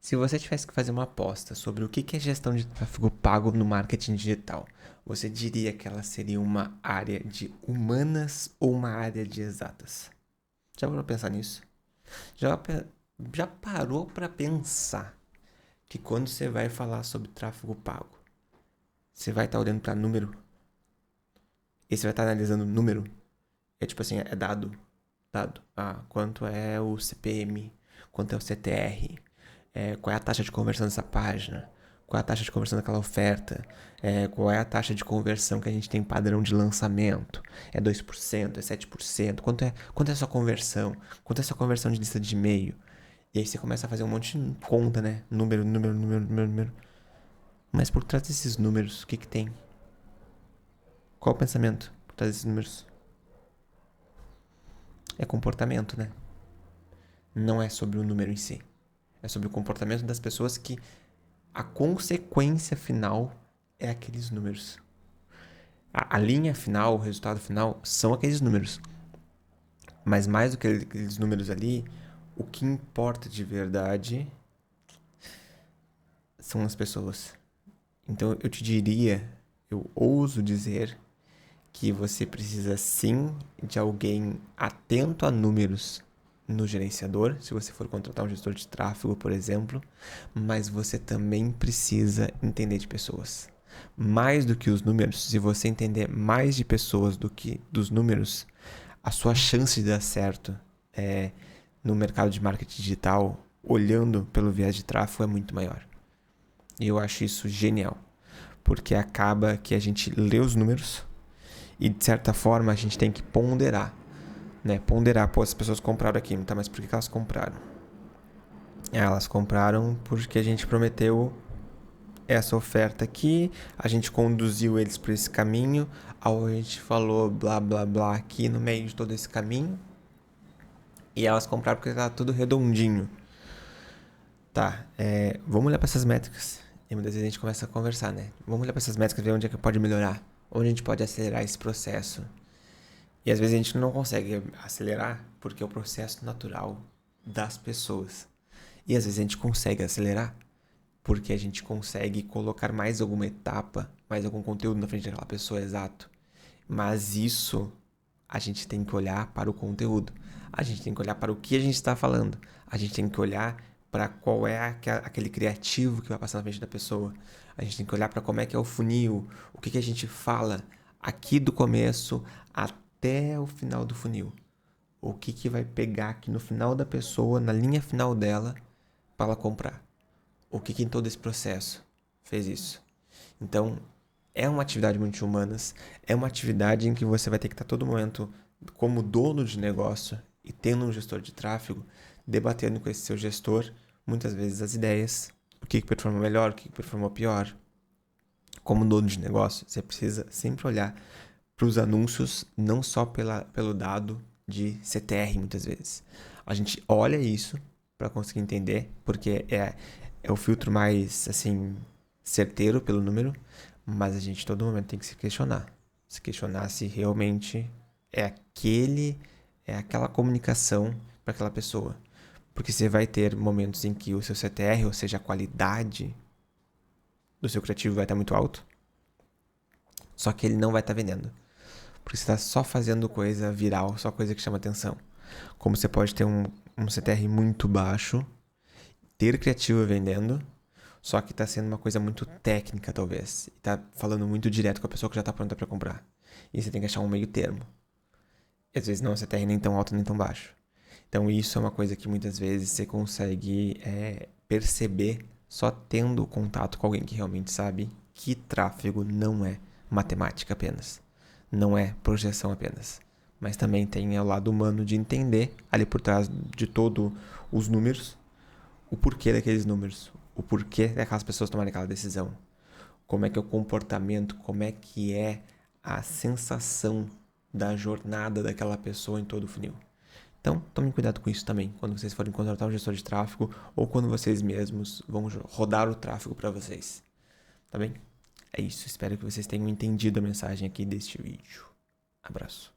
Se você tivesse que fazer uma aposta sobre o que é gestão de tráfego pago no marketing digital, você diria que ela seria uma área de humanas ou uma área de exatas? Já parou pra pensar nisso? Já, já parou para pensar que quando você vai falar sobre tráfego pago, você vai estar olhando para número e você vai estar analisando número? É tipo assim, é dado. Ah, quanto é o CPM, quanto é o CTR, qual é a taxa de conversão dessa página, qual é a taxa de conversão daquela oferta, qual é a taxa de conversão que a gente tem padrão de lançamento, é 2%, é 7%, quanto é a sua conversão, quanto é a sua conversão de lista de e-mail. E aí você começa a fazer um monte de conta, né? Número. Mas por trás desses números, o que que tem? Qual o pensamento por trás desses números? É comportamento, né? Não é sobre o número em si. É sobre o comportamento das pessoas que a consequência final é aqueles números. A linha final, o resultado final, são aqueles números. Mas mais do que aqueles números ali, o que importa de verdade são as pessoas. Então eu te diria, eu ouso dizer que você precisa sim de alguém atento a números no gerenciador, se você for contratar um gestor de tráfego, por exemplo, mas você também precisa entender de pessoas. Mais do que os números, se você entender mais de pessoas do que dos números, a sua chance de dar certo no mercado de marketing digital, olhando pelo viés de tráfego, é muito maior. E eu acho isso genial, porque acaba que a gente lê os números e, de certa forma, a gente tem que ponderar. Né? Ponderar, pô, as pessoas compraram aqui, tá? Mas por que elas compraram? Elas compraram porque a gente prometeu essa oferta aqui, a gente conduziu eles por esse caminho, a gente falou blá blá blá aqui no meio de todo esse caminho, e elas compraram porque tá tudo redondinho. Tá, vamos olhar para essas métricas. E muitas vezes a gente começa a conversar, né? Vamos olhar para essas métricas e ver onde é que pode melhorar, onde a gente pode acelerar esse processo. E às vezes a gente não consegue acelerar porque é o processo natural das pessoas. E às vezes a gente consegue acelerar porque a gente consegue colocar mais alguma etapa, mais algum conteúdo na frente daquela pessoa, exato. Mas isso a gente tem que olhar para o conteúdo. A gente tem que olhar para o que a gente está falando. A gente tem que olhar para qual é aquele criativo que vai passar na frente da pessoa. A gente tem que olhar para como é que é o funil, o que a gente fala aqui do começo até o final do funil. O que vai pegar aqui no final da pessoa, na linha final dela, para ela comprar. O que em todo esse processo fez isso. Então, é uma atividade muito humanas, é uma atividade em que você vai ter que estar todo momento como dono de negócio e tendo um gestor de tráfego, debatendo com esse seu gestor, muitas vezes as ideias, o que performou melhor, o que performou pior. Como dono de negócio, você precisa sempre olhar para os anúncios, não só pelo dado de CTR, muitas vezes. A gente olha isso para conseguir entender, porque é o filtro mais, assim, certeiro pelo número, mas a gente todo momento tem que se questionar. Se questionar se realmente é aquela comunicação para aquela pessoa. Porque você vai ter momentos em que o seu CTR, ou seja, a qualidade do seu criativo vai estar muito alto, só que ele não vai estar vendendo. Porque você está só fazendo coisa viral, só coisa que chama atenção. Como você pode ter um CTR muito baixo, ter criativo vendendo, só que está sendo uma coisa muito técnica, talvez. E tá falando muito direto com a pessoa que já está pronta para comprar. E você tem que achar um meio termo. E às vezes não é um CTR nem tão alto nem tão baixo. Então isso é uma coisa que muitas vezes você consegue perceber só tendo contato com alguém que realmente sabe que tráfego não é matemática apenas. Não é projeção apenas. Mas também tem o lado humano de entender ali por trás de todos os números o porquê daqueles números, o porquê daquelas pessoas tomarem aquela decisão, como é que é o comportamento, como é que é a sensação da jornada daquela pessoa em todo o funil. Então, tomem cuidado com isso também, quando vocês forem contratar um gestor de tráfego ou quando vocês mesmos vão rodar o tráfego para vocês. Tá bem? É isso, espero que vocês tenham entendido a mensagem aqui deste vídeo. Abraço.